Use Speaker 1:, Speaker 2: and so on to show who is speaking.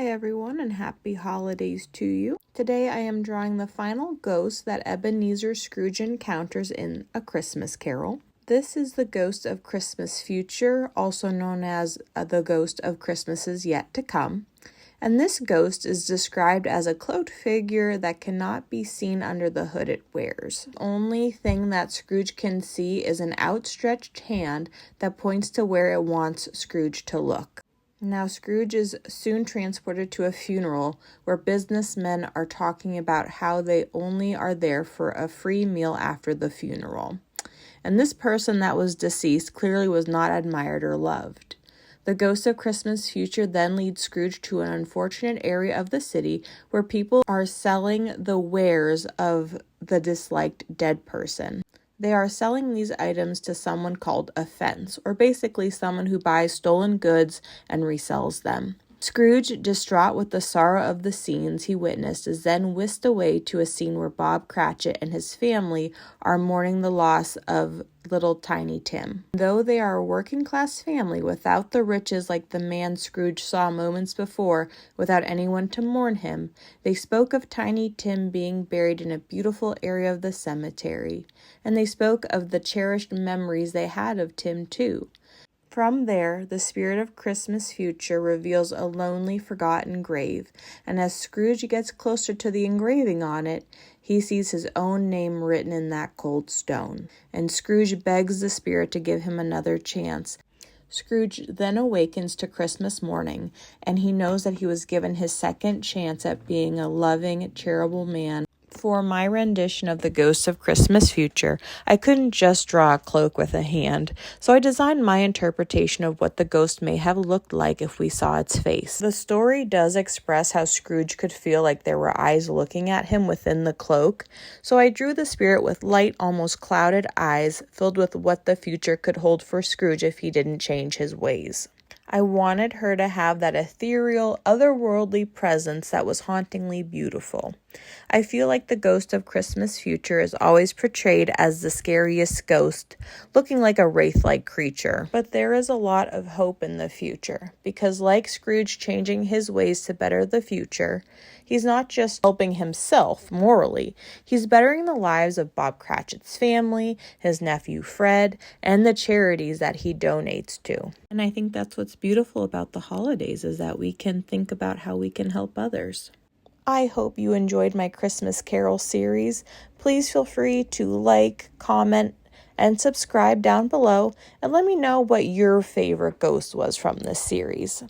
Speaker 1: Hi everyone and happy holidays to you. Today I am drawing the final ghost that Ebenezer Scrooge encounters in A Christmas Carol. This is the ghost of Christmas Future, also known as the ghost of Christmases Yet to Come. And this ghost is described as a cloaked figure that cannot be seen under the hood it wears. The only thing that Scrooge can see is an outstretched hand that points to where it wants Scrooge to look. Now, Scrooge is soon transported to a funeral where businessmen are talking about how they only are there for a free meal after the funeral. And this person that was deceased clearly was not admired or loved. The ghost of Christmas Future then leads Scrooge to an unfortunate area of the city where people are selling the wares of the disliked dead person. They are selling these items to someone called a fence, or basically someone who buys stolen goods and resells them. Scrooge, distraught with the sorrow of the scenes he witnessed, is then whisked away to a scene where Bob Cratchit and his family are mourning the loss of little Tiny Tim. Though they are a working-class family without the riches like the man Scrooge saw moments before, without anyone to mourn him, they spoke of Tiny Tim being buried in a beautiful area of the cemetery, and they spoke of the cherished memories they had of Tim too. From there, the spirit of Christmas Future reveals a lonely, forgotten grave, and as Scrooge gets closer to the engraving on it, he sees his own name written in that cold stone, and Scrooge begs the spirit to give him another chance. Scrooge then awakens to Christmas morning, and he knows that he was given his second chance at being a loving, charitable man. For my rendition of the Ghost of Christmas Future, I couldn't just draw a cloak with a hand, so I designed my interpretation of what the ghost may have looked like if we saw its face. The story does express how Scrooge could feel like there were eyes looking at him within the cloak, so I drew the spirit with light, almost clouded eyes filled with what the future could hold for Scrooge if he didn't change his ways. I wanted her to have that ethereal, otherworldly presence that was hauntingly beautiful. I feel like the ghost of Christmas Future is always portrayed as the scariest ghost, looking like a wraith-like creature. But there is a lot of hope in the future, because like Scrooge changing his ways to better the future, he's not just helping himself morally, he's bettering the lives of Bob Cratchit's family, his nephew Fred, and the charities that he donates to. And I think that's what's beautiful about the holidays, is that we can think about how we can help others. I hope you enjoyed my Christmas Carol series. Please feel free to like, comment, and subscribe down below, and let me know what your favorite ghost was from this series.